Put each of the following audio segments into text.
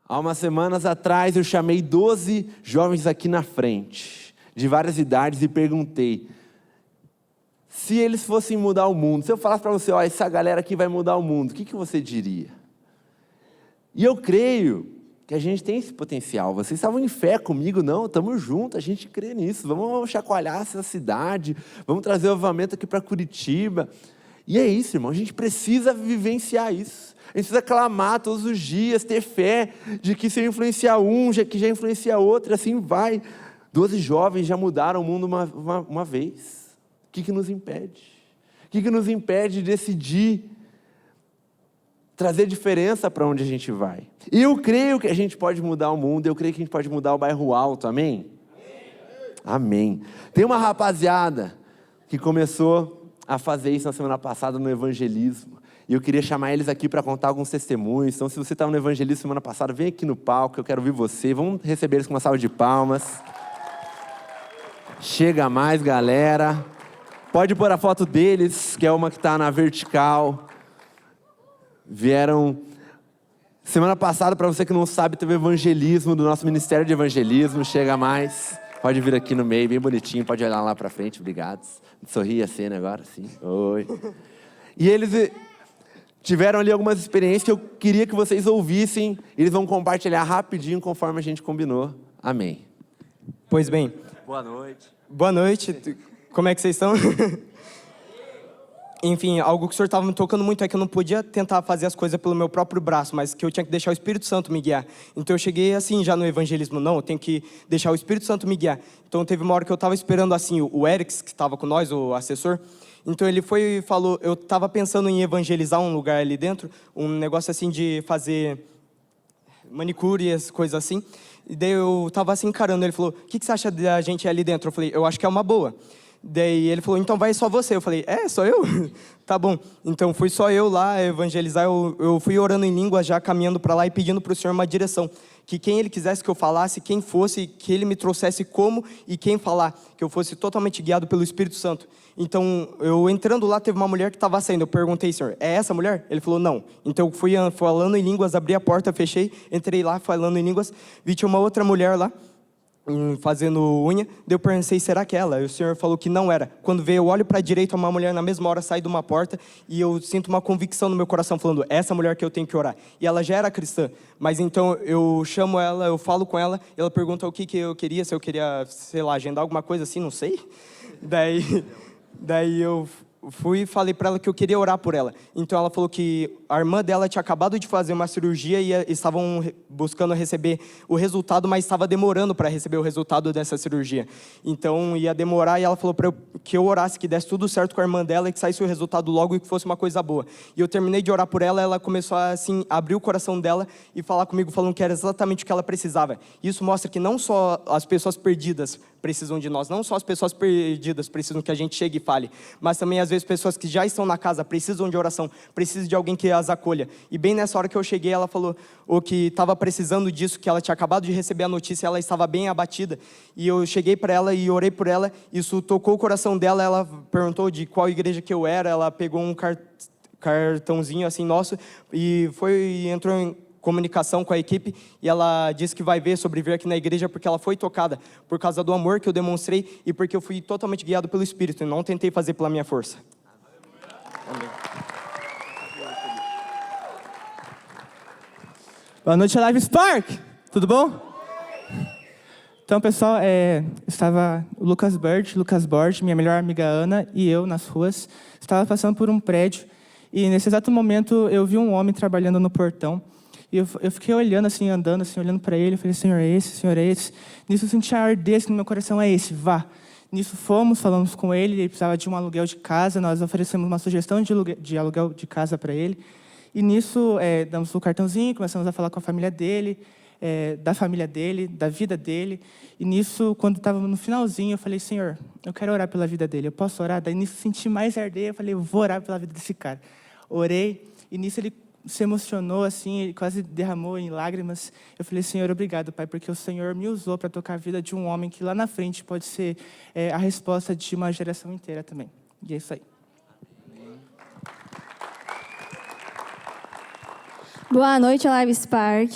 Há umas semanas atrás eu chamei 12 jovens aqui na frente, de várias idades, e perguntei: se eles fossem mudar o mundo, se eu falasse para você, ó, essa galera aqui vai mudar o mundo, o que você diria? E eu creio que a gente tem esse potencial. Vocês estavam em fé comigo, não? Estamos juntos, a gente crê nisso. Vamos chacoalhar essa cidade, vamos trazer o avivamento aqui para Curitiba. E é isso, irmão, a gente precisa vivenciar isso. A gente precisa clamar todos os dias, ter fé de que se eu influenciar um, que já influencia outro, assim vai. 12 jovens já mudaram o mundo uma vez. O que nos impede? O que nos impede de decidir trazer diferença para onde a gente vai? E eu creio que a gente pode mudar o mundo, eu creio que a gente pode mudar o bairro Alto, amém? Amém. Tem uma rapaziada que começou a fazer isso na semana passada no evangelismo, e eu queria chamar eles aqui para contar alguns testemunhos. Então, se você estava no evangelismo semana passada, vem aqui no palco, eu quero ouvir você. Vamos receber eles com uma salva de palmas. Chega mais, galera. Pode pôr a foto deles, que é uma que está na vertical. Vieram semana passada, para você que não sabe, teve evangelismo do nosso Ministério de Evangelismo. Chega mais. Pode vir aqui no meio, bem bonitinho. Pode olhar lá para frente, obrigado. Sorri a cena agora, sim. Oi. E eles tiveram ali algumas experiências que eu queria que vocês ouvissem. Eles vão compartilhar rapidinho, conforme a gente combinou. Amém. Pois bem. Boa noite. Boa noite. Como é que vocês estão? Enfim, algo que o senhor estava me tocando muito é que eu não podia tentar fazer as coisas pelo meu próprio braço, mas que eu tinha que deixar o Espírito Santo me guiar. Então eu cheguei assim já no evangelismo, não, eu tenho que deixar o Espírito Santo me guiar. Então teve uma hora que eu estava esperando assim, o Erics, que estava com nós, o assessor, então ele foi e falou, eu estava pensando em evangelizar um lugar ali dentro, um negócio assim de fazer manicure e as coisas assim. E daí eu estava assim encarando, ele falou, o que você acha da gente ali dentro? Eu falei, eu acho que é uma boa. Daí ele falou, então vai só você. Eu falei, só eu? Tá bom. Então fui só eu lá evangelizar, eu fui orando em línguas já, caminhando para lá e pedindo para o Senhor uma direção. Que quem Ele quisesse que eu falasse, quem fosse, que Ele me trouxesse como e quem falar. Que eu fosse totalmente guiado pelo Espírito Santo. Então, eu entrando lá, teve uma mulher que estava saindo. Eu perguntei, Senhor, é essa mulher? Ele falou, não. Então eu fui falando em línguas, abri a porta, fechei, entrei lá falando em línguas. Vi tinha uma outra mulher lá, fazendo unha, daí eu pensei, será que é ela? E o Senhor falou que não era. Quando veio, eu olho para a direita, uma mulher na mesma hora sai de uma porta e eu sinto uma convicção no meu coração falando, essa mulher que eu tenho que orar. E ela já era cristã, mas então eu chamo ela, eu falo com ela, e ela pergunta o que eu queria, se eu queria, sei lá, agendar alguma coisa assim, não sei. Daí eu fui e falei para ela que eu queria orar por ela. Então ela falou que a irmã dela tinha acabado de fazer uma cirurgia e estavam buscando receber o resultado, mas estava demorando para receber o resultado dessa cirurgia. Então ia demorar e ela falou para que eu orasse, que desse tudo certo com a irmã dela e que saísse o resultado logo e que fosse uma coisa boa. E eu terminei de orar por ela, ela começou a assim, abrir o coração dela e falar comigo, falando que era exatamente o que ela precisava. Isso mostra que não só as pessoas perdidas precisam de nós, não só as pessoas perdidas precisam que a gente chegue e fale, mas também às vezes pessoas que já estão na casa precisam de oração, precisam de alguém que as acolha. E bem nessa hora que eu cheguei, ela falou que estava precisando disso, que ela tinha acabado de receber a notícia, ela estava bem abatida. E eu cheguei para ela e orei por ela, isso tocou o coração dela, ela perguntou de qual igreja que eu era, ela pegou um cartãozinho assim nosso e entrou em comunicação com a equipe, e ela disse que vai ver sobre vir aqui na igreja porque ela foi tocada por causa do amor que eu demonstrei e porque eu fui totalmente guiado pelo Espírito e não tentei fazer pela minha força. Amém. Boa noite, Live Spark! Tudo bom? Então, pessoal, estava o Lucas Borges, minha melhor amiga Ana e eu nas ruas. Estava passando por um prédio e nesse exato momento eu vi um homem trabalhando no portão. E eu fiquei olhando, assim, andando, assim, olhando para ele. Eu falei, Senhor, é esse, Senhor, é esse. Nisso eu senti a ardência no meu coração, é esse, vá. Nisso falamos com ele, ele precisava de um aluguel de casa. Nós oferecemos uma sugestão de aluguel de casa para ele. E nisso, damos o cartãozinho, começamos a falar com a família dele, da família dele, da vida dele. E nisso, quando estava no finalzinho, eu falei, Senhor, eu quero orar pela vida dele, eu posso orar? Daí nisso senti mais arder, eu falei, eu vou orar pela vida desse cara. Orei, e nisso ele se emocionou, assim, ele quase derramou em lágrimas. Eu falei, Senhor, obrigado, Pai, porque o Senhor me usou para tocar a vida de um homem que lá na frente pode ser a resposta de uma geração inteira também. E é isso aí. Boa noite, Live Spark.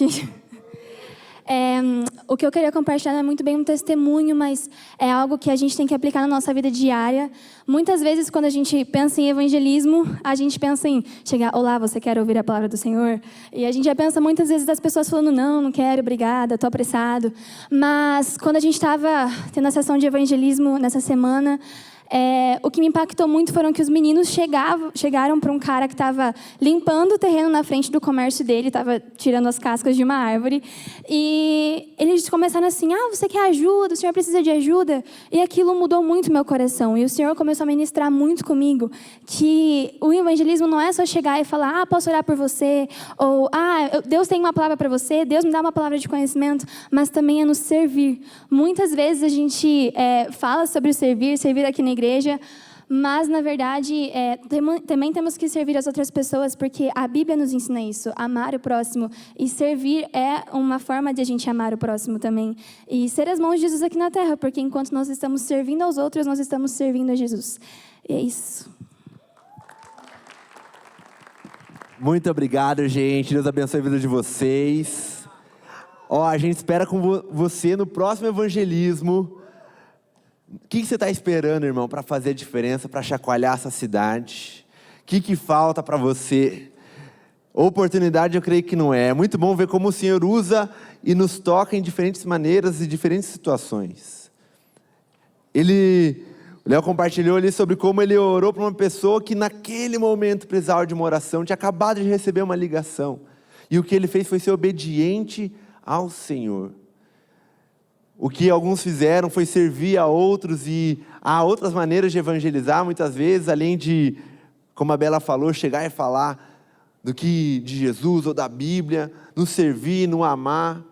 O que eu queria compartilhar não é muito bem um testemunho, mas é algo que a gente tem que aplicar na nossa vida diária. Muitas vezes, quando a gente pensa em evangelismo, a gente pensa em chegar, olá, você quer ouvir a palavra do Senhor? E a gente já pensa muitas vezes das pessoas falando, não quero, obrigada, estou apressado. Mas quando a gente estava tendo a sessão de evangelismo nessa semana, o que me impactou muito foram que os meninos chegaram para um cara que estava limpando o terreno na frente do comércio dele, estava tirando as cascas de uma árvore, e eles começaram assim, você quer ajuda? O senhor precisa de ajuda? E aquilo mudou muito meu coração, e o Senhor começou a ministrar muito comigo, que o evangelismo não é só chegar e falar, posso orar por você, ou, Deus tem uma palavra para você, Deus me dá uma palavra de conhecimento, mas também é nos servir. Muitas vezes a gente fala sobre o servir aqui na igreja, mas, na verdade, também temos que servir as outras pessoas, porque a Bíblia nos ensina isso, amar o próximo. E servir é uma forma de a gente amar o próximo também. E ser as mãos de Jesus aqui na terra, porque enquanto nós estamos servindo aos outros, nós estamos servindo a Jesus. E é isso. Muito obrigado, gente. Deus abençoe a vida de vocês. A gente espera com você no próximo evangelismo. O que você está esperando, irmão, para fazer a diferença, para chacoalhar essa cidade? O que falta para você? Oportunidade eu creio que não é. É muito bom ver como o Senhor usa e nos toca em diferentes maneiras e diferentes situações. O Léo compartilhou ali sobre como ele orou para uma pessoa que naquele momento precisava de uma oração, tinha acabado de receber uma ligação. E o que ele fez foi ser obediente ao Senhor. O que alguns fizeram foi servir a outros, e há outras maneiras de evangelizar, muitas vezes, além de, como a Bela falou, chegar e falar de Jesus ou da Bíblia, nos servir, nos amar.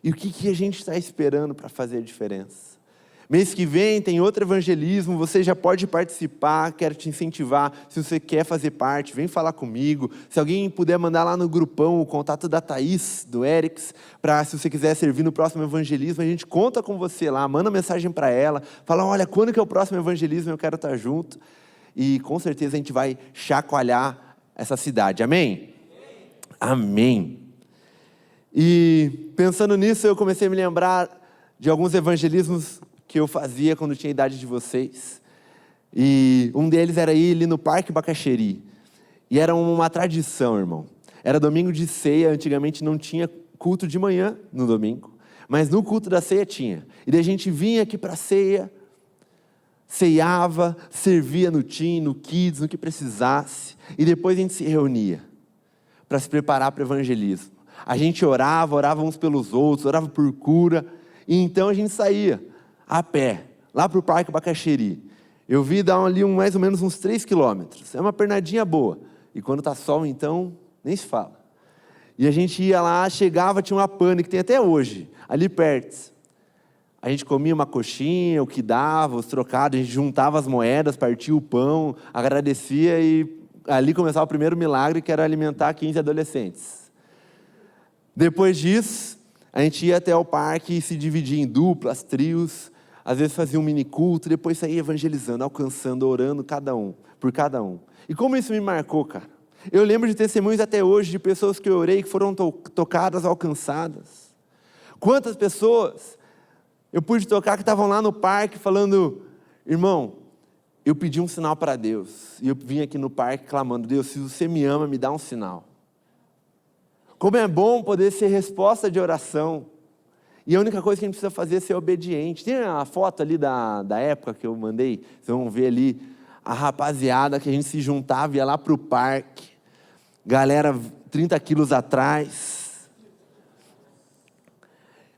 E o que a gente está esperando para fazer a diferença? Mês que vem tem outro evangelismo, você já pode participar, quero te incentivar. Se você quer fazer parte, vem falar comigo. Se alguém puder mandar lá no grupão o contato da Thaís, do Erics, para se você quiser servir no próximo evangelismo, a gente conta com você lá, manda mensagem para ela, fala, olha, quando que é o próximo evangelismo, eu quero estar junto. E com certeza a gente vai chacoalhar essa cidade, amém? Amém. E pensando nisso, eu comecei a me lembrar de alguns evangelismos que eu fazia quando tinha a idade de vocês. E um deles era ir ali no Parque Bacaxeri. E era uma tradição, irmão. Era domingo de ceia, antigamente não tinha culto de manhã no domingo, mas no culto da ceia tinha. E daí a gente vinha aqui para a ceia, ceiava, servia no teen, no kids, no que precisasse. E depois a gente se reunia para se preparar para o evangelismo. A gente orava uns pelos outros, orava por cura. E então a gente saía a pé, lá para o Parque Bacaxeri. Eu vi dar ali mais ou menos uns 3 quilômetros. É uma pernadinha boa. E quando está sol, então, nem se fala. E a gente ia lá, chegava, tinha uma pane, que tem até hoje, ali perto. A gente comia uma coxinha, o que dava, os trocados, a gente juntava as moedas, partia o pão, agradecia, e ali começava o primeiro milagre, que era alimentar 15 adolescentes. Depois disso, a gente ia até o parque e se dividia em duplas, trios. Às vezes fazia um mini culto, depois saía evangelizando, alcançando, orando por cada um. E como isso me marcou, cara? Eu lembro de testemunhos até hoje de pessoas que eu orei, que foram tocadas, alcançadas. Quantas pessoas eu pude tocar que estavam lá no parque falando, irmão, eu pedi um sinal para Deus. E eu vim aqui no parque clamando, Deus, se você me ama, me dá um sinal. Como é bom poder ser resposta de oração. E a única coisa que a gente precisa fazer é ser obediente. Tem a foto ali da época que eu mandei? Vocês vão ver ali a rapaziada que a gente se juntava, ia lá para o parque. Galera 30 quilos atrás.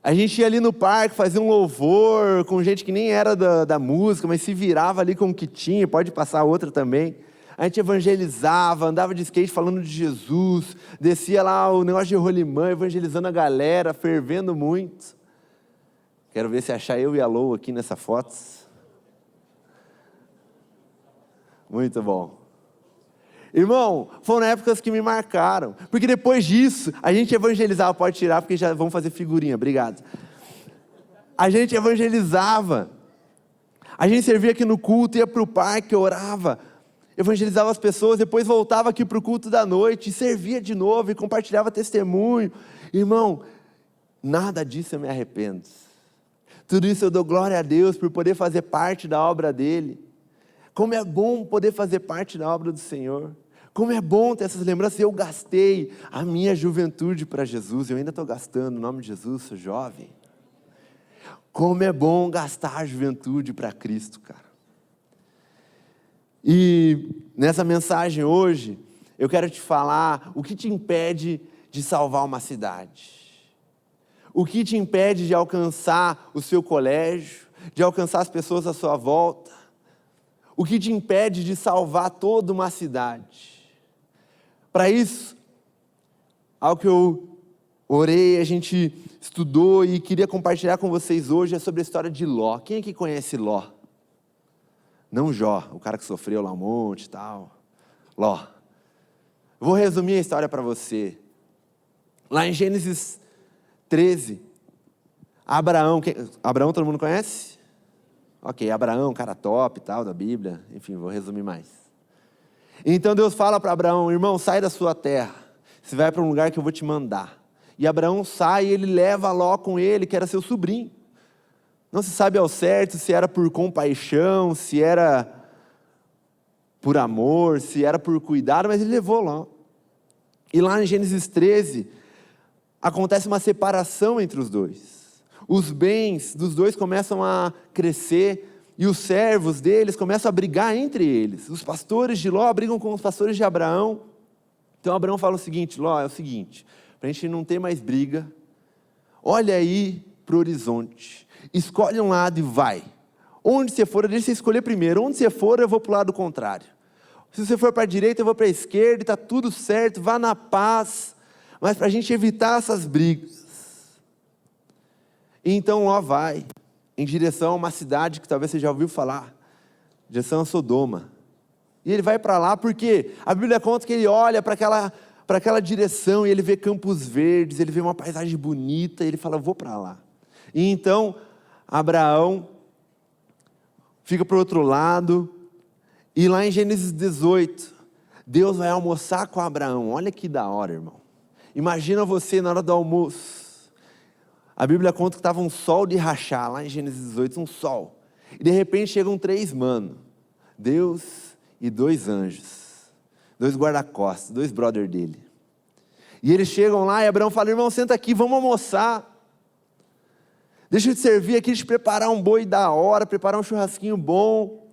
A gente ia ali no parque, fazia um louvor com gente que nem era da música, mas se virava ali com o que tinha, pode passar outra também. A gente evangelizava, andava de skate falando de Jesus, descia lá o negócio de rolimã, evangelizando a galera, fervendo muito. Quero ver se achar eu e a Lou aqui nessa foto. Muito bom. Irmão, foram épocas que me marcaram, porque depois disso, a gente evangelizava, pode tirar porque já vamos fazer figurinha, obrigado. A gente evangelizava, a gente servia aqui no culto, ia para o parque, orava, evangelizava as pessoas, depois voltava aqui para o culto da noite, e servia de novo, e compartilhava testemunho. Irmão, nada disso eu me arrependo. Tudo isso eu dou glória a Deus por poder fazer parte da obra dele. Como é bom poder fazer parte da obra do Senhor. Como é bom ter essas lembranças. Eu gastei a minha juventude para Jesus. Eu ainda estou gastando, em nome de Jesus, sou jovem. Como é bom gastar a juventude para Cristo, cara. E nessa mensagem hoje, eu quero te falar o que te impede de salvar uma cidade. O que te impede de alcançar o seu colégio, de alcançar as pessoas à sua volta. O que te impede de salvar toda uma cidade. Para isso, algo que eu orei, a gente estudou e queria compartilhar com vocês hoje é sobre a história de Ló. Quem aqui conhece Ló? Não Jó, o cara que sofreu lá um monte e tal. Ló. Vou resumir a história para você. Lá em Gênesis 13, Abraão todo mundo conhece? Ok, Abraão, cara top e tal, da Bíblia. Enfim, vou resumir mais. Então Deus fala para Abraão, irmão, sai da sua terra. Você vai para um lugar que eu vou te mandar. E Abraão sai e ele leva Ló com ele, que era seu sobrinho. Não se sabe ao certo se era por compaixão, se era por amor, se era por cuidado, mas ele levou Ló. E lá em Gênesis 13, acontece uma separação entre os dois. Os bens dos dois começam a crescer e os servos deles começam a brigar entre eles. Os pastores de Ló brigam com os pastores de Abraão. Então Abraão fala o seguinte, Ló, é o seguinte, para a gente não ter mais briga, olha aí para o horizonte, escolhe um lado e vai. Onde você for, deixa você escolher primeiro. Onde você for, eu vou para o lado contrário. Se você for para a direita, eu vou para a esquerda, e está tudo certo, vá na paz. Mas para a gente evitar essas brigas. E então Ló vai em direção a uma cidade que talvez você já ouviu falar, em direção a Sodoma. E ele vai para lá porque a Bíblia conta que ele olha para aquela direção e ele vê campos verdes, ele vê uma paisagem bonita, e ele fala, vou para lá. E então Abraão fica para o outro lado, e lá em Gênesis 18, Deus vai almoçar com Abraão. Olha que da hora, irmão. Imagina você na hora do almoço. A Bíblia conta que estava um sol de rachar, lá em Gênesis 18, um sol. E de repente chegam 3 manos, Deus e 2 anjos, 2 guarda-costas, 2 brother dele. E eles chegam lá e Abraão fala, irmão, senta aqui, vamos almoçar. Deixa eu te servir aqui, te preparar um boi da hora, preparar um churrasquinho bom.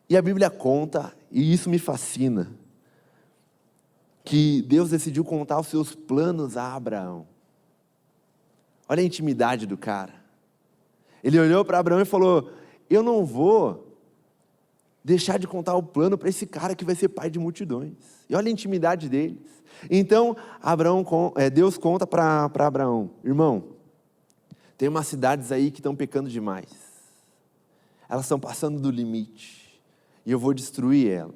E a Bíblia conta, e isso me fascina, que Deus decidiu contar os seus planos a Abraão. Olha a intimidade do cara. Ele olhou para Abraão e falou, eu não vou deixar de contar o plano para esse cara que vai ser pai de multidões. E olha a intimidade deles. Então, Deus conta para Abraão, irmão, tem umas cidades aí que estão pecando demais. Elas estão passando do limite. E eu vou destruir elas.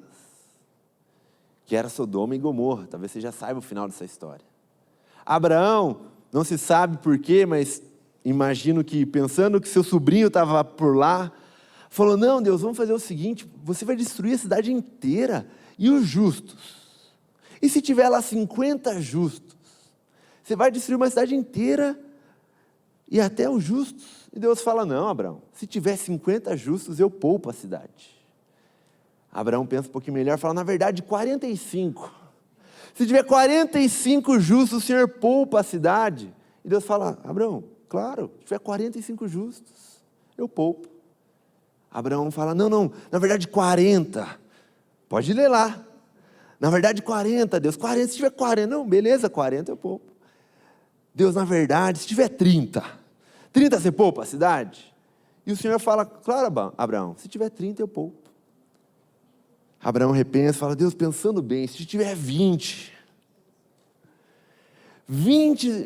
Que era Sodoma e Gomorra. Talvez você já saiba o final dessa história. Abraão, não se sabe porquê, mas imagino que pensando que seu sobrinho estava por lá, falou, não, Deus, vamos fazer o seguinte, você vai destruir a cidade inteira. E os justos? E se tiver lá 50 justos? Você vai destruir uma cidade inteira e até os justos? E Deus fala, não, Abraão, se tiver 50 justos, eu poupo a cidade. Abraão pensa um pouquinho melhor, fala, na verdade, 45. Se tiver 45 justos, o Senhor poupa a cidade. E Deus fala, Abraão, claro, se tiver 45 justos, eu poupo. Abraão fala, não, na verdade 40. Pode ler lá. Na verdade 40, Deus, 40, se tiver 40, não, beleza, 40 eu poupo. Deus, na verdade, se tiver 30 você poupa a cidade? E o Senhor fala, claro, Abraão, se tiver 30 eu poupo. Abraão repensa e fala, Deus, pensando bem, se tiver 20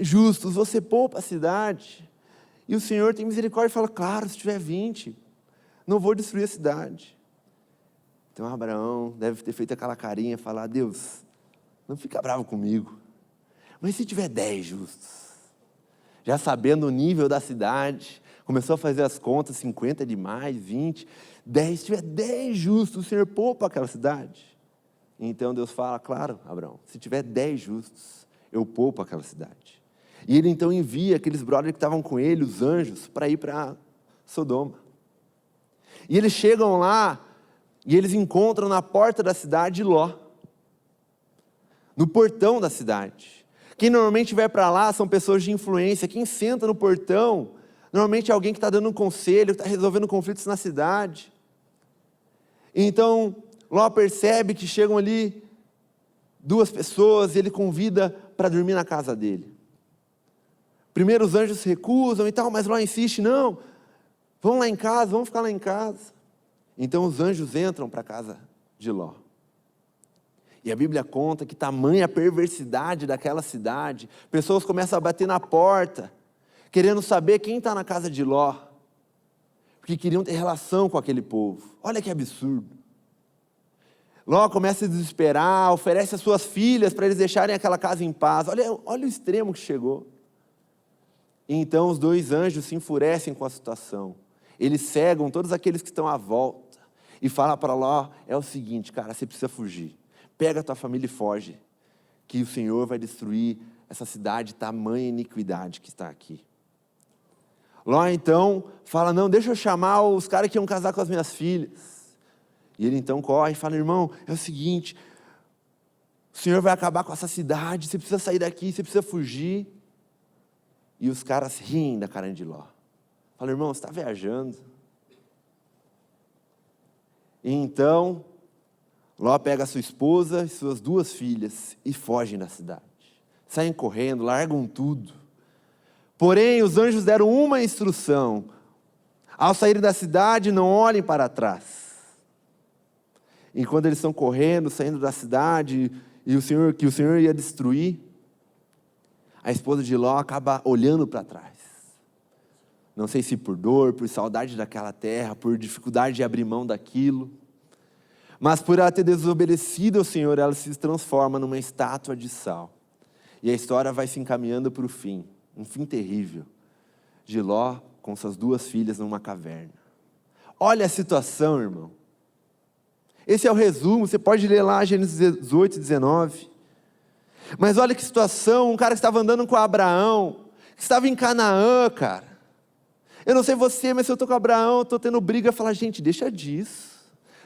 justos, você poupa a cidade. E o Senhor tem misericórdia e fala, claro, se tiver 20, não vou destruir a cidade. Então Abraão deve ter feito aquela carinha, falar, Deus, não fica bravo comigo, mas se tiver 10 justos, já sabendo o nível da cidade, começou a fazer as contas, 50 é demais, 20, 10, se tiver 10 justos, o Senhor poupa aquela cidade. Então Deus fala, claro, Abraão, se tiver 10 justos, eu poupo aquela cidade. E ele então envia aqueles brothers que estavam com ele, os anjos, para ir para Sodoma. E eles chegam lá e eles encontram na porta da cidade Ló. No portão da cidade. Quem normalmente vai para lá são pessoas de influência. Quem senta no portão, normalmente é alguém que está dando um conselho, que está resolvendo conflitos na cidade. Então, Ló percebe que chegam ali 2 pessoas e ele convida para dormir na casa dele. Primeiro os anjos se recusam e tal, mas Ló insiste, não, vamos lá em casa, vamos ficar lá em casa. Então os anjos entram para a casa de Ló. E a Bíblia conta que tamanha a perversidade daquela cidade, pessoas começam a bater na porta, querendo saber quem está na casa de Ló, porque queriam ter relação com aquele povo. Olha que absurdo. Ló começa a se desesperar, oferece as suas filhas para eles deixarem aquela casa em paz. Olha o extremo que chegou. E então os 2 anjos se enfurecem com a situação. Eles cegam todos aqueles que estão à volta e falam para Ló, é o seguinte, cara, você precisa fugir. Pega a tua família e foge, que o Senhor vai destruir essa cidade, tamanha iniquidade que está aqui. Ló então fala, não, deixa eu chamar os caras que iam casar com as minhas filhas. E ele então corre e fala, irmão, é o seguinte, o Senhor vai acabar com essa cidade, você precisa sair daqui, você precisa fugir. E os caras riem da cara de Ló. Fala, irmão, você está viajando. E então, Ló pega a sua esposa e suas 2 filhas e fogem da cidade. Saem correndo, largam tudo. Porém, os anjos deram uma instrução. Ao saírem da cidade, não olhem para trás. E quando eles estão correndo, saindo da cidade, e que o Senhor ia destruir, a esposa de Ló acaba olhando para trás. Não sei se por dor, por saudade daquela terra, por dificuldade de abrir mão daquilo. Mas por ela ter desobedecido ao Senhor, ela se transforma numa estátua de sal. E a história vai se encaminhando para o fim. Um fim terrível. De Ló com suas 2 filhas numa caverna. Olha a situação, irmão. Esse é o resumo, você pode ler lá Gênesis 18, 19. Mas olha que situação, um cara que estava andando com Abraão, que estava em Canaã, cara. Eu não sei você, mas se eu estou com Abraão, eu estou tendo briga, eu falo, gente, deixa disso.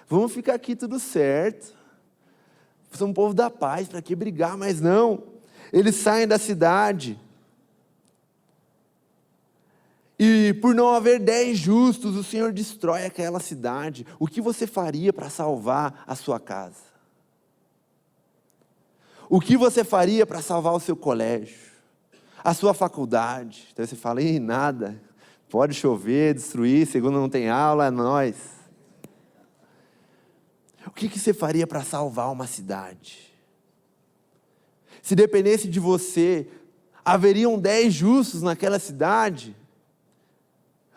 Vamos ficar aqui tudo certo. Somos um povo da paz, para que brigar? Mas não, eles saem da cidade. E por não haver 10 justos, o Senhor destrói aquela cidade. O que você faria para salvar a sua casa? O que você faria para salvar o seu colégio? A sua faculdade? Então você fala, nada, pode chover, destruir, segunda não tem aula, é nós. O que você faria para salvar uma cidade? Se dependesse de você, haveriam 10 justos naquela cidade?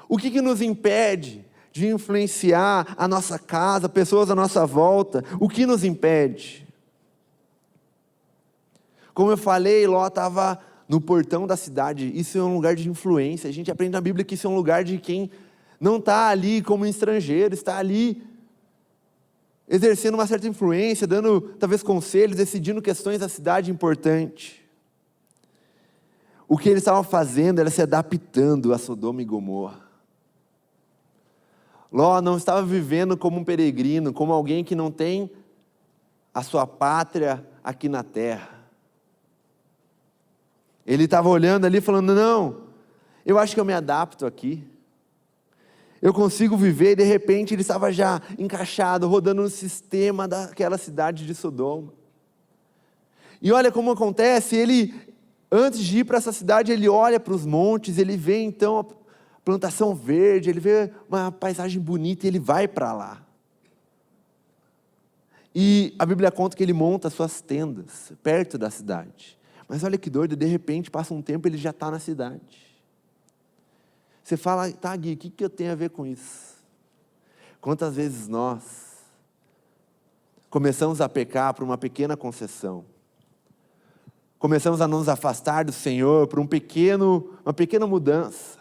O que nos impede de influenciar a nossa casa, pessoas à nossa volta? O que nos impede? Como eu falei, Ló estava no portão da cidade. Isso é um lugar de influência. A gente aprende na Bíblia que isso é um lugar de quem não está ali como estrangeiro, está ali exercendo uma certa influência, dando talvez conselhos, decidindo questões da cidade importante. O que eles estavam fazendo era se adaptando a Sodoma e Gomorra. Ló não estava vivendo como um peregrino, como alguém que não tem a sua pátria aqui na terra. Ele estava olhando ali falando, não, eu acho que eu me adapto aqui. Eu consigo viver, e de repente ele estava já encaixado, rodando no sistema daquela cidade de Sodoma. E olha como acontece, ele, antes de ir para essa cidade, ele olha para os montes, ele vê então a plantação verde, ele vê uma paisagem bonita e ele vai para lá. E a Bíblia conta que ele monta suas tendas perto da cidade. Mas olha que doido, de repente passa um tempo e ele já está na cidade. Você fala, tá Gui, o que eu tenho a ver com isso? Quantas vezes nós começamos a pecar por uma pequena concessão? Começamos a nos afastar do Senhor por uma pequena mudança.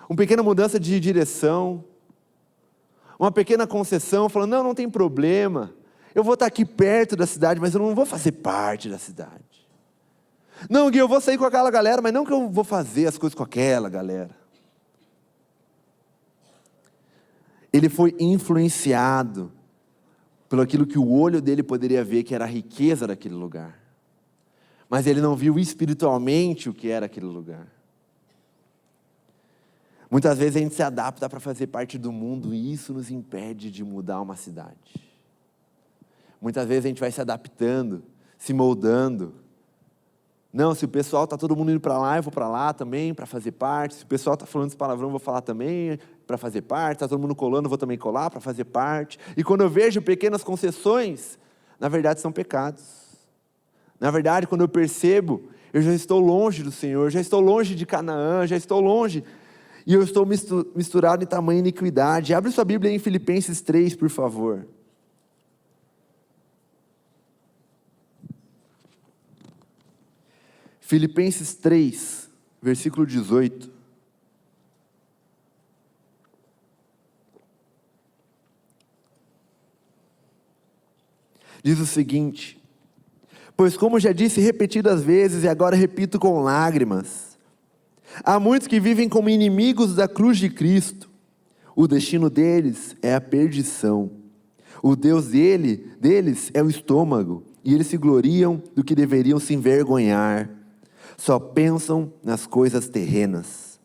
Uma pequena mudança de direção. Uma pequena concessão, falando, não tem problema. Eu vou estar aqui perto da cidade, mas eu não vou fazer parte da cidade. Não, Gui, eu vou sair com aquela galera, mas não que eu vou fazer as coisas com aquela galera. Ele foi influenciado pelo aquilo que o olho dele poderia ver, que era a riqueza daquele lugar. Mas ele não viu espiritualmente o que era aquele lugar. Muitas vezes a gente se adapta para fazer parte do mundo e isso nos impede de mudar uma cidade. Muitas vezes a gente vai se adaptando, se moldando. Não, se o pessoal está todo mundo indo para lá, eu vou para lá também para fazer parte. Se o pessoal está falando esse palavrão, eu vou falar também para fazer parte. Está todo mundo colando, eu vou também colar para fazer parte. E quando eu vejo pequenas concessões, na verdade são pecados. Na verdade, quando eu percebo, eu já estou longe do Senhor, já estou longe de Canaã, já estou longe, e eu estou misturado em tamanha iniquidade. Abre sua Bíblia em Filipenses 3, por favor. Filipenses 3, versículo 18. Diz o seguinte: pois como já disse repetidas vezes, e agora repito com lágrimas, há muitos que vivem como inimigos da cruz de Cristo. O destino deles é a perdição. O Deus deles é o estômago, e eles se gloriam do que deveriam se envergonhar. Só pensam nas coisas terrenas.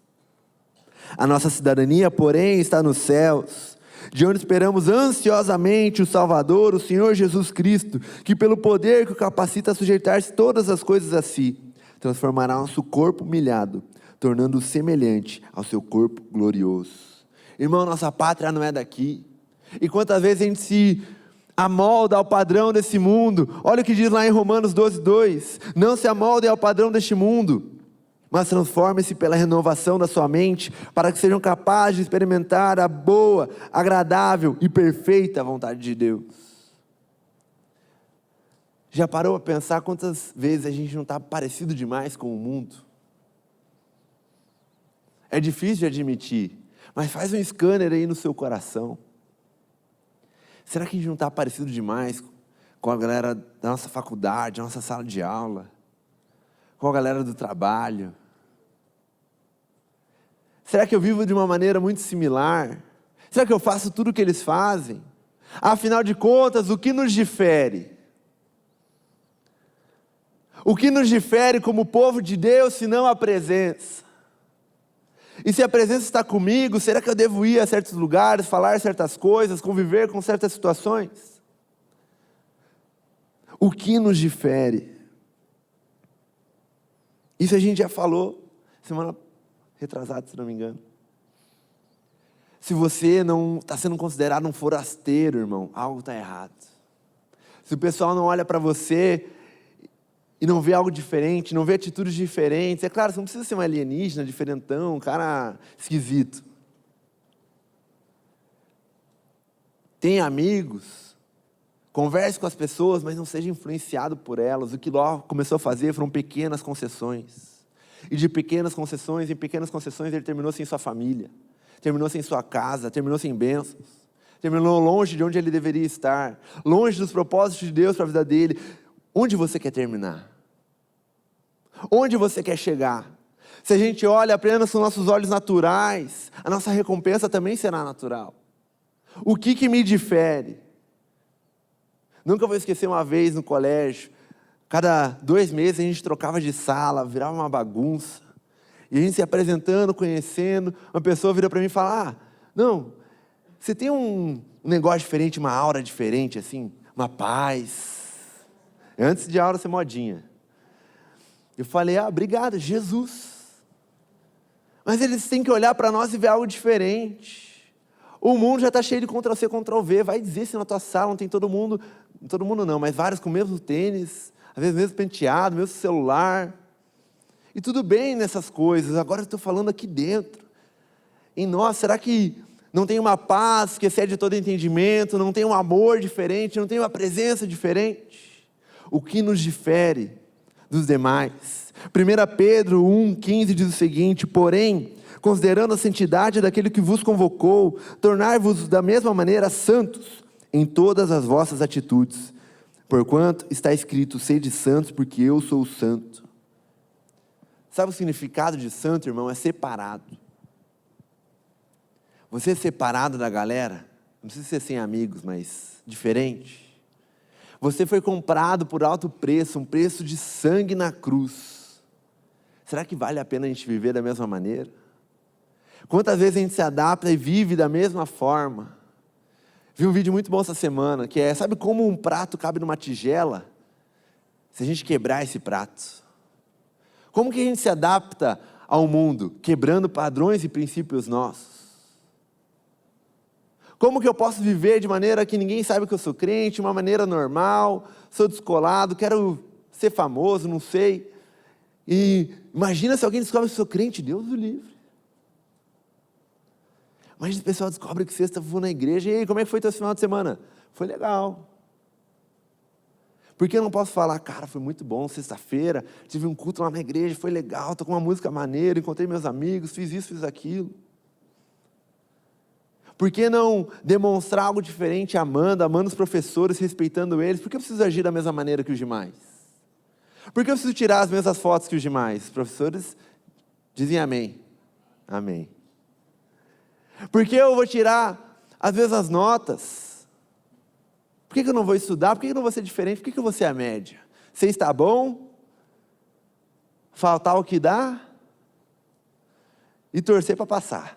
A nossa cidadania, porém, está nos céus, de onde esperamos ansiosamente o Salvador, o Senhor Jesus Cristo, que pelo poder que o capacita a sujeitar-se todas as coisas a si, transformará nosso corpo humilhado, tornando-o semelhante ao seu corpo glorioso. Irmão, nossa pátria não é daqui. E quantas vezes a gente se amolda ao padrão desse mundo. Olha o que diz lá em Romanos 12, 2. Não se amoldem ao padrão deste mundo, mas transformem-se pela renovação da sua mente, para que sejam capazes de experimentar a boa, agradável e perfeita vontade de Deus. Já parou para pensar quantas vezes a gente não está parecido demais com o mundo? É difícil de admitir, mas faz um scanner aí no seu coração. Será que a gente não está parecido demais com a galera da nossa faculdade, da nossa sala de aula, com a galera do trabalho? Será que eu vivo de uma maneira muito similar? Será que eu faço tudo o que eles fazem? Afinal de contas, o que nos difere? O que nos difere como povo de Deus, senão a presença? E se a presença está comigo, será que eu devo ir a certos lugares, falar certas coisas, conviver com certas situações? O que nos difere? Isso a gente já falou semana retrasada, se não me engano. Se você não está sendo considerado um forasteiro, irmão, algo está errado. Se o pessoal não olha para você e não vê algo diferente, não vê atitudes diferentes. É claro, você não precisa ser um alienígena, diferentão, um cara esquisito. Tenha amigos, converse com as pessoas, mas não seja influenciado por elas. O que Ló começou a fazer foram pequenas concessões. E de pequenas concessões em pequenas concessões ele terminou sem sua família, terminou sem sua casa, terminou sem bênçãos, terminou longe de onde ele deveria estar, longe dos propósitos de Deus para a vida dele. Onde você quer terminar? Onde você quer chegar? Se a gente olha apenas com nossos olhos naturais, a nossa recompensa também será natural. O que me difere? Nunca vou esquecer uma vez no colégio, cada 2 meses a gente trocava de sala, virava uma bagunça, e a gente se apresentando, conhecendo, uma pessoa vira para mim e fala: não, você tem um negócio diferente, uma aura diferente, assim, uma paz. Antes de a aura ser modinha. Eu falei: obrigado, Jesus. Mas eles têm que olhar para nós e ver algo diferente. O mundo já está cheio de Ctrl-C, Ctrl-V. Vai dizer se na tua sala não tem todo mundo não, mas vários com o mesmo tênis, às vezes mesmo penteado, mesmo celular. E tudo bem nessas coisas. Agora eu estou falando aqui dentro. Em nós, será que não tem uma paz que excede todo entendimento? Não tem um amor diferente? Não tem uma presença diferente? O que nos difere dos demais? 1 Pedro 1,15 diz o seguinte: porém, considerando a santidade daquele que vos convocou, tornai-vos da mesma maneira santos em todas as vossas atitudes, porquanto está escrito: sede santos, porque eu sou santo. Sabe o significado de santo, irmão? É separado. Você é separado da galera, não precisa ser sem amigos, mas diferente. Você foi comprado por alto preço, um preço de sangue na cruz. Será que vale a pena a gente viver da mesma maneira? Quantas vezes a gente se adapta e vive da mesma forma? Vi um vídeo muito bom essa semana, que é, sabe como um prato cabe numa tigela? Se a gente quebrar esse prato. Como que a gente se adapta ao mundo? Quebrando padrões e princípios nossos. Como que eu posso viver de maneira que ninguém saiba que eu sou crente, uma maneira normal, sou descolado, quero ser famoso, não sei. E imagina se alguém descobre que eu sou crente, Deus o livre. Imagina se o pessoal descobre que sexta eu vou na igreja, e aí, como é que foi teu final de semana? Foi legal. Porque eu não posso falar, cara, foi muito bom, sexta-feira, tive um culto lá na igreja, foi legal, estou com uma música maneira, encontrei meus amigos, fiz isso, fiz aquilo. Por que não demonstrar algo diferente amando os professores, respeitando eles? Por que eu preciso agir da mesma maneira que os demais? Por que eu preciso tirar as mesmas fotos que os demais? Os professores dizem amém. Amém. Por que eu vou tirar as mesmas notas? Por que eu não vou estudar? Por que eu não vou ser diferente? Por que eu vou ser a média? Você está bom? Faltar o que dá? E torcer para passar.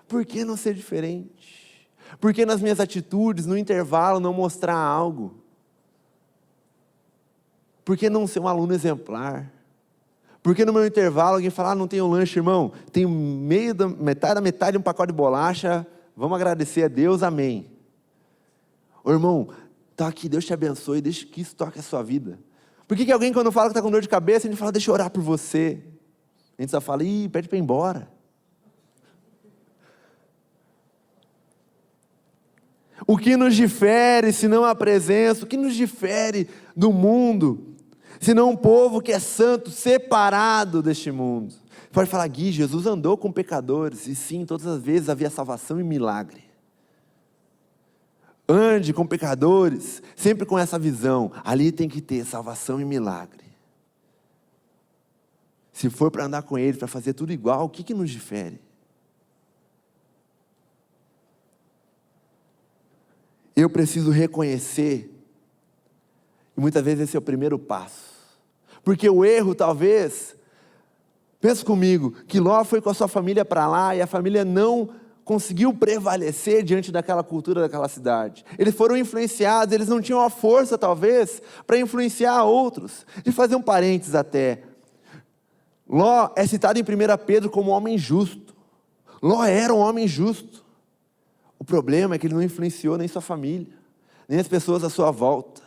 Por que não ser diferente? Por que nas minhas atitudes, no intervalo, não mostrar algo? Por que não ser um aluno exemplar? Por que no meu intervalo alguém falar, não tenho lanche, irmão? Tenho metade da metade de um pacote de bolacha, vamos agradecer a Deus, amém. Ô irmão, tá aqui, Deus te abençoe, deixa que isso toque a sua vida. Por que alguém quando fala que está com dor de cabeça, a gente fala, deixa eu orar por você? A gente só fala, pede para ir embora. O que nos difere, se não a presença, o que nos difere do mundo, se não um povo que é santo, separado deste mundo? Pode falar, Gui, Jesus andou com pecadores, e sim, todas as vezes havia salvação e milagre. Ande com pecadores, sempre com essa visão, ali tem que ter salvação e milagre. Se for para andar com ele, para fazer tudo igual, o que nos difere? Eu preciso reconhecer, e muitas vezes esse é o primeiro passo, porque o erro talvez, pensa comigo, que Ló foi com a sua família para lá, e a família não conseguiu prevalecer diante daquela cultura daquela cidade, eles foram influenciados, eles não tinham a força talvez, para influenciar outros. De fazer um parênteses até, Ló é citado em 1 Pedro como um homem justo, Ló era um homem justo. O problema é que ele não influenciou nem sua família, nem as pessoas à sua volta.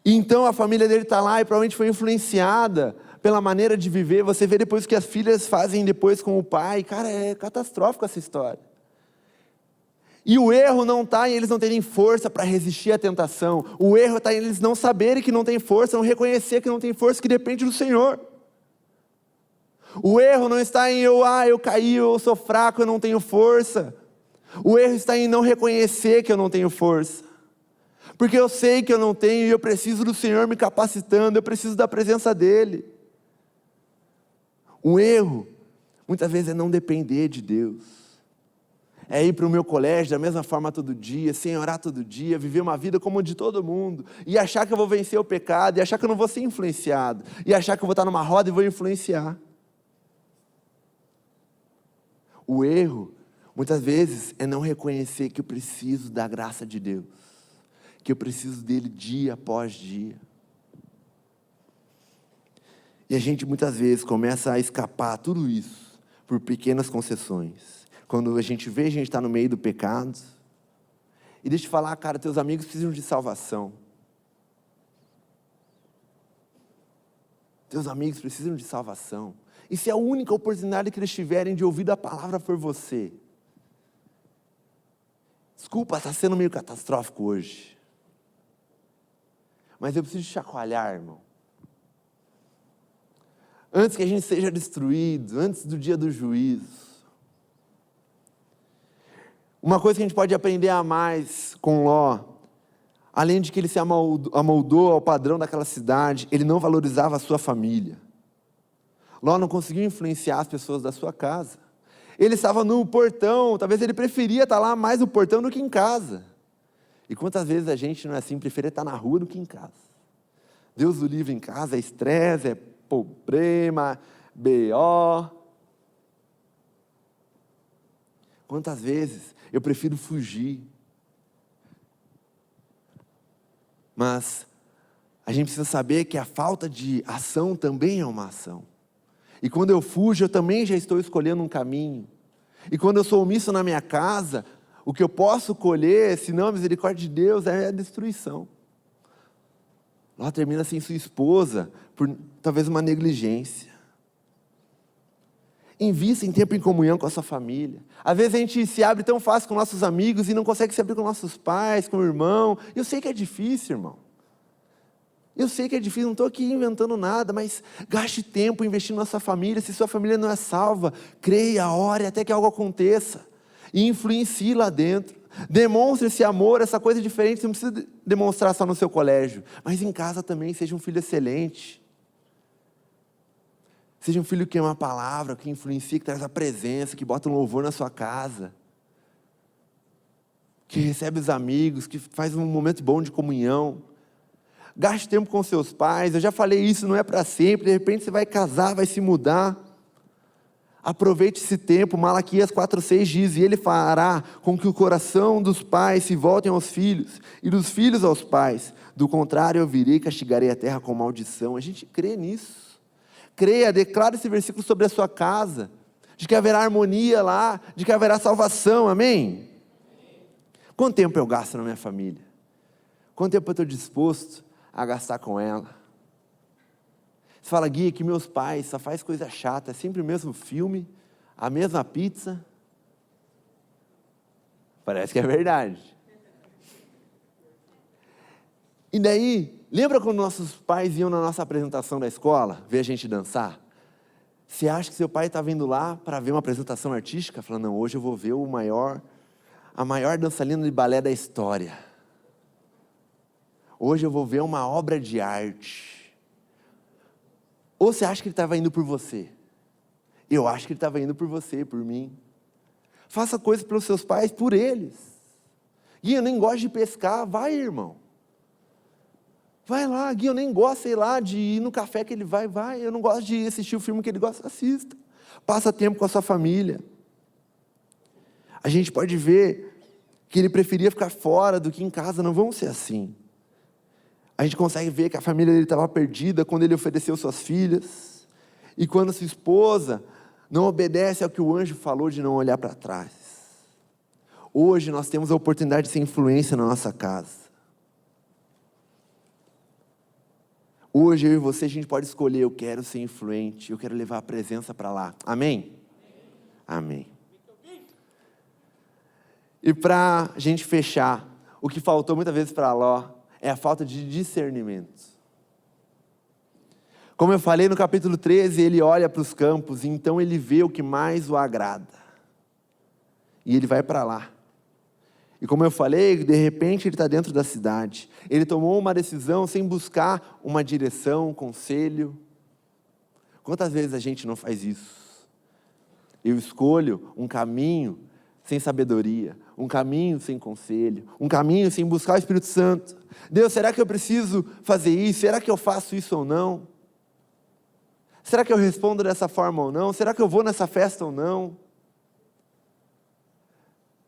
E então a família dele está lá e provavelmente foi influenciada pela maneira de viver. Você vê depois o que as filhas fazem depois com o pai. Cara, é catastrófico essa história. E o erro não está em eles não terem força para resistir à tentação. O erro está em eles não saberem que não tem força, não reconhecer que não tem força, que depende do Senhor. O erro não está em eu caí, eu sou fraco, eu não tenho força. O erro está em não reconhecer que eu não tenho força. Porque eu sei que eu não tenho e eu preciso do Senhor me capacitando, eu preciso da presença dEle. O erro, muitas vezes, é não depender de Deus. É ir para o meu colégio da mesma forma todo dia, sem orar todo dia, viver uma vida como a de todo mundo, e achar que eu vou vencer o pecado, e achar que eu não vou ser influenciado, e achar que eu vou estar numa roda e vou influenciar. O erro, muitas vezes, é não reconhecer que eu preciso da graça de Deus, que eu preciso dele dia após dia. E a gente muitas vezes começa a escapar tudo isso por pequenas concessões. Quando a gente vê, a gente está no meio do pecado. E deixa eu te falar, cara, teus amigos precisam de salvação. Teus amigos precisam de salvação. E se a única oportunidade que eles tiverem de ouvir a palavra for você, desculpa, está sendo meio catastrófico hoje, mas eu preciso te chacoalhar, irmão. Antes que a gente seja destruído, antes do dia do juízo, uma coisa que a gente pode aprender a mais com Ló, Além de que ele se amoldou ao padrão daquela cidade, ele não valorizava a sua família. Ló não conseguiu influenciar as pessoas da sua casa. Ele estava no portão, talvez ele preferia estar lá mais no portão do que em casa. E quantas vezes a gente não é assim, preferia estar na rua do que em casa? Deus o livre em casa, é estresse, é problema, BO. Quantas vezes eu prefiro fugir? Mas a gente precisa saber que a falta de ação também é uma ação. E quando eu fujo, eu também já estou escolhendo um caminho. E quando eu sou omisso na minha casa, o que eu posso colher, se não a misericórdia de Deus, é a destruição. Ló termina sem sua esposa, por talvez uma negligência. Invista em tempo em comunhão com a sua família. Às vezes a gente se abre tão fácil com nossos amigos e não consegue se abrir com nossos pais, com o irmão. Eu sei que é difícil, irmão. Eu sei que é difícil, não estou aqui inventando nada, mas gaste tempo investindo na sua família. Se sua família não é salva, creia, ore até que algo aconteça. E influencie lá dentro. Demonstre esse amor, essa coisa diferente. Você não precisa demonstrar só no seu colégio, mas em casa também. Seja um filho excelente. Seja um filho que ama a palavra, que influencia, que traz a presença, que bota um louvor na sua casa. Que recebe os amigos, que faz um momento bom de comunhão. Gaste tempo com seus pais. Eu já falei isso, não é para sempre. De repente você vai casar, vai se mudar. Aproveite esse tempo. Malaquias 4,6 diz: e ele fará com que o coração dos pais se voltem aos filhos, e dos filhos aos pais. Do contrário, eu virei e castigarei a terra com maldição. A gente crê nisso. Creia, declara esse versículo sobre a sua casa, de que haverá harmonia lá, de que haverá salvação, amém? Quanto tempo eu gasto na minha família? Quanto tempo eu estou disposto a gastar com ela? Você fala, Gui, que meus pais só fazem coisa chata, é sempre o mesmo filme, a mesma pizza. Parece que é verdade. E daí, lembra quando nossos pais iam na nossa apresentação da escola, ver a gente dançar? Você acha que seu pai está vindo lá para ver uma apresentação artística? Fala, não, hoje eu vou ver a maior dançarina de balé da história. Hoje eu vou ver uma obra de arte. Ou você acha que ele estava indo por você? Eu acho que ele estava indo por você, por mim. Faça coisas pelos seus pais, por eles. Gui, eu nem gosto de pescar. Vai, irmão. Vai lá, Gui, eu nem gosto, sei lá, de ir no café que ele vai. Eu não gosto de assistir o filme que ele gosta, assista. Passa tempo com a sua família. A gente pode ver que ele preferia ficar fora do que em casa. Não vamos ser assim. A gente consegue ver que a família dele estava perdida quando ele ofereceu suas filhas. E quando sua esposa não obedece ao que o anjo falou de não olhar para trás. Hoje nós temos a oportunidade de ser influência na nossa casa. Hoje eu e você, a gente pode escolher, eu quero ser influente, eu quero levar a presença para lá. Amém? Amém. E para a gente fechar, o que faltou muitas vezes para Ló é a falta de discernimento. Como eu falei no capítulo 13, ele olha para os campos, e então ele vê o que mais o agrada. E ele vai para lá. E como eu falei, de repente ele está dentro da cidade. Ele tomou uma decisão sem buscar uma direção, um conselho. Quantas vezes a gente não faz isso? Eu escolho um caminho sem sabedoria, um caminho sem conselho, um caminho sem buscar o Espírito Santo. Deus, será que eu preciso fazer isso? Será que eu faço isso ou não? Será que eu respondo dessa forma ou não? Será que eu vou nessa festa ou não?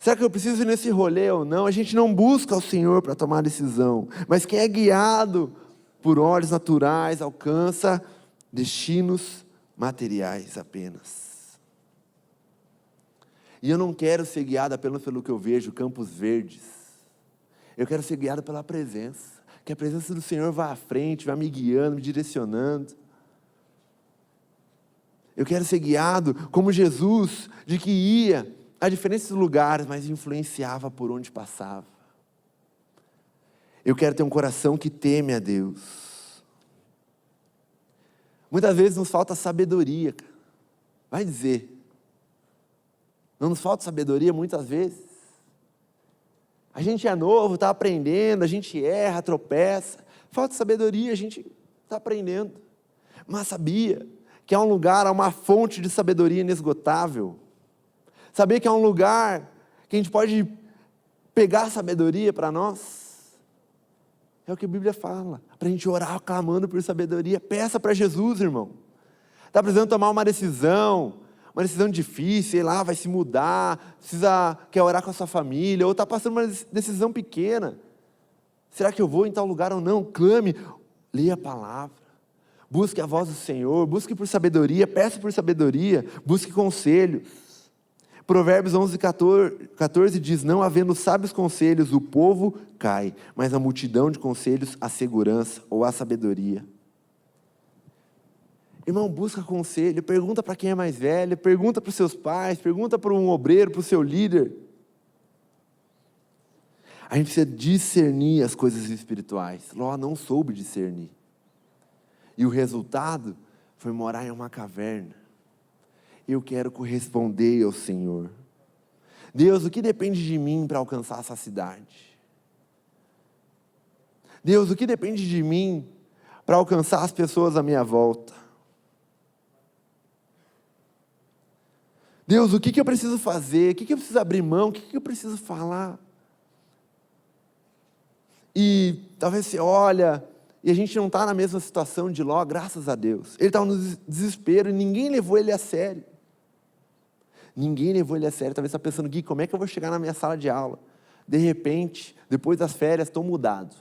Será que eu preciso ir nesse rolê ou não? A gente não busca o Senhor para tomar decisão, mas quem é guiado por olhos naturais alcança destinos materiais apenas. E eu não quero ser guiado apenas pelo que eu vejo, campos verdes. Eu quero ser guiado pela presença, que a presença do Senhor vá à frente, vá me guiando, me direcionando. Eu quero ser guiado como Jesus, de que ia a diferentes lugares, mas influenciava por onde passava. Eu quero ter um coração que teme a Deus. Muitas vezes nos falta sabedoria, cara. Vai dizer. Não nos falta sabedoria muitas vezes? A gente é novo, está aprendendo, a gente erra, tropeça. Falta sabedoria, a gente está aprendendo. Mas sabia que há um lugar, há uma fonte de sabedoria inesgotável? Sabia que há um lugar que a gente pode pegar a sabedoria para nós? É o que a Bíblia fala. Para a gente orar clamando por sabedoria. Peça para Jesus, irmão. Está precisando tomar uma decisão difícil, sei lá, vai se mudar, quer orar com a sua família, ou está passando uma decisão pequena. Será que eu vou em tal lugar ou não? Clame, leia a palavra, busque a voz do Senhor, busque por sabedoria, peça por sabedoria, busque conselhos. Provérbios 11:14 diz, não havendo sábios conselhos, o povo cai, mas a multidão de conselhos, a segurança ou a sabedoria. Irmão, busca conselho, pergunta para quem é mais velho, pergunta para os seus pais, pergunta para um obreiro, para o seu líder. A gente precisa discernir as coisas espirituais. Ló não soube discernir. E o resultado foi morar em uma caverna. Eu quero corresponder ao Senhor. Deus, o que depende de mim para alcançar essa cidade? Deus, o que depende de mim para alcançar as pessoas à minha volta? Deus, o que eu preciso fazer? O que eu preciso abrir mão? O que eu preciso falar? E talvez você olha, e a gente não está na mesma situação de Ló, graças a Deus. Ele estava no desespero e ninguém levou ele a sério. Ninguém levou ele a sério. Talvez você está pensando, Gui, como é que eu vou chegar na minha sala de aula? De repente, depois das férias, estou mudado.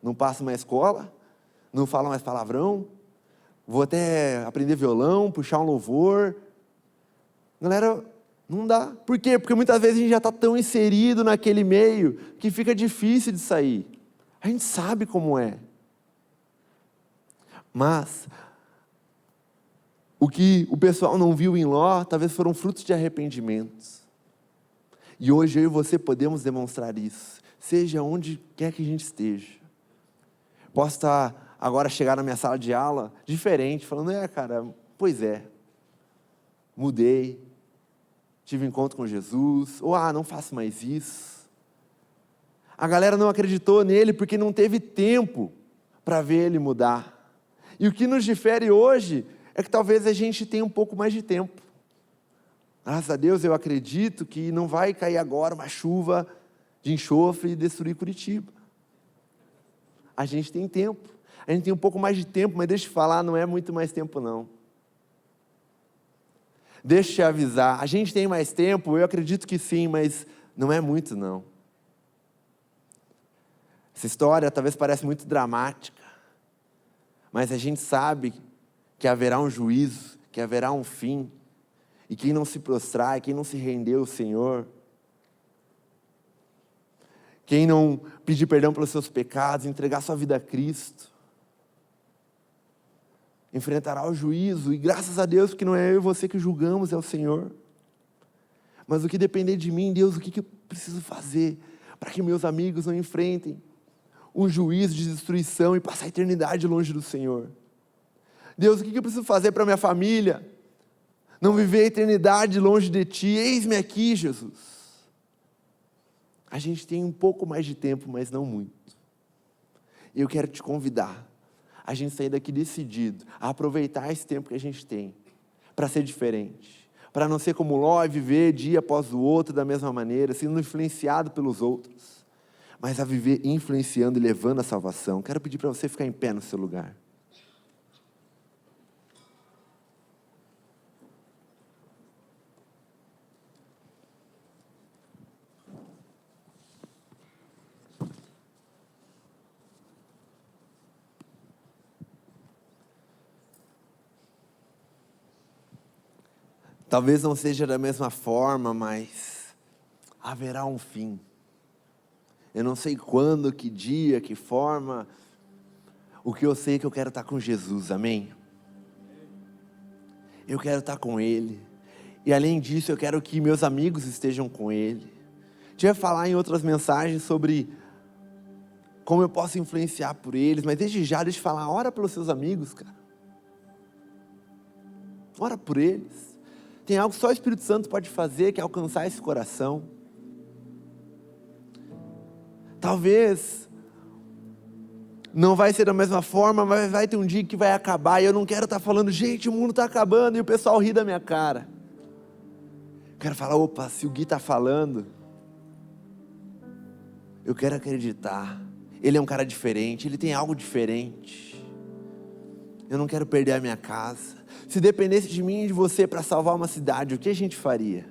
Não passo mais escola, não falo mais palavrão, vou até aprender violão, puxar um louvor. Galera, não dá. Por quê? Porque muitas vezes a gente já está tão inserido naquele meio que fica difícil de sair. A gente sabe como é. Mas o que o pessoal não viu em Ló, talvez foram frutos de arrependimentos. E hoje eu e você podemos demonstrar isso. Seja onde quer que a gente esteja. Posso estar agora chegar na minha sala de aula diferente, falando, cara, pois é. Mudei. Tive encontro com Jesus, ou não faço mais isso. A galera não acreditou nele porque não teve tempo para ver ele mudar. E o que nos difere hoje é que talvez a gente tenha um pouco mais de tempo. Graças a Deus eu acredito que não vai cair agora uma chuva de enxofre e destruir Curitiba. A gente tem tempo, a gente tem um pouco mais de tempo, mas deixa eu te falar, não é muito mais tempo não. Deixa eu te avisar, a gente tem mais tempo, eu acredito que sim, mas não é muito não. Essa história talvez pareça muito dramática, mas a gente sabe que haverá um juízo, que haverá um fim, e quem não se prostrar, quem não se render ao Senhor, quem não pedir perdão pelos seus pecados, entregar sua vida a Cristo, enfrentará o juízo, e graças a Deus, porque não é eu e você que julgamos, é o Senhor. Mas o que depender de mim, Deus, o que eu preciso fazer para que meus amigos não enfrentem um juízo de destruição e passar a eternidade longe do Senhor? Deus, o que eu preciso fazer para minha família não viver a eternidade longe de Ti? Eis-me aqui, Jesus. A gente tem um pouco mais de tempo, mas não muito. E eu quero te convidar a gente sair daqui decidido a aproveitar esse tempo que a gente tem para ser diferente, para não ser como Ló e viver dia após o outro da mesma maneira, sendo influenciado pelos outros, mas a viver influenciando e levando a salvação. Quero pedir para você ficar em pé no seu lugar. Talvez não seja da mesma forma, mas haverá um fim. Eu não sei quando, que dia, que forma. O que eu sei é que eu quero estar com Jesus, amém? Eu quero estar com Ele. E além disso, eu quero que meus amigos estejam com Ele. A gente vai falar em outras mensagens sobre como eu posso influenciar por eles, mas desde já, deixa eu falar, ora pelos seus amigos, cara. Ora por eles. Tem algo que só o Espírito Santo pode fazer, que é alcançar esse coração. Talvez não vai ser da mesma forma, mas vai ter um dia que vai acabar. E eu não quero estar falando, gente, o mundo está acabando, e o pessoal ri da minha cara. Eu quero falar, opa, se o Gui está falando, eu quero acreditar. Ele é um cara diferente, ele tem algo diferente. Eu não quero perder a minha casa. Se dependesse de mim e de você para salvar uma cidade, o que a gente faria?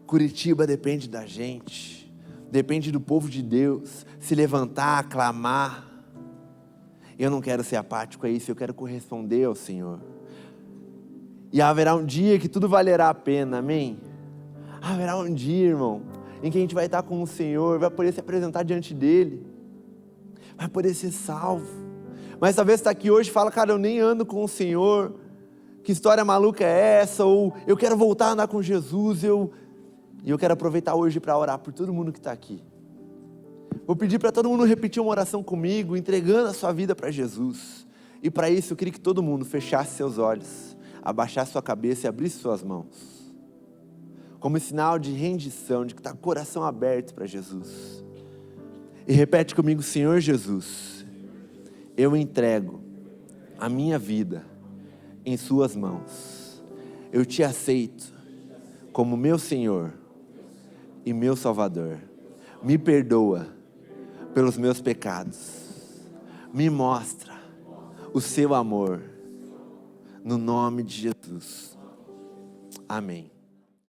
Curitiba depende da gente, depende do povo de Deus se levantar, clamar. Eu não quero ser apático a isso, eu quero corresponder ao Senhor. E haverá um dia que tudo valerá a pena, amém? Haverá um dia, irmão, em que a gente vai estar com o Senhor, vai poder se apresentar diante dEle, vai poder ser salvo. Mas talvez você está aqui hoje e fala, cara, eu nem ando com o Senhor, que história maluca é essa? Ou eu quero voltar a andar com Jesus, E eu quero aproveitar hoje para orar por todo mundo que está aqui. Vou pedir para todo mundo repetir uma oração comigo, entregando a sua vida para Jesus. E para isso eu queria que todo mundo fechasse seus olhos, abaixasse sua cabeça e abrisse suas mãos. Como sinal de rendição, de que está com o coração aberto para Jesus. E repete comigo, Senhor Jesus, eu entrego a minha vida em suas mãos. Eu te aceito como meu Senhor e meu Salvador. Me perdoa pelos meus pecados. Me mostra o seu amor. No nome de Jesus. Amém.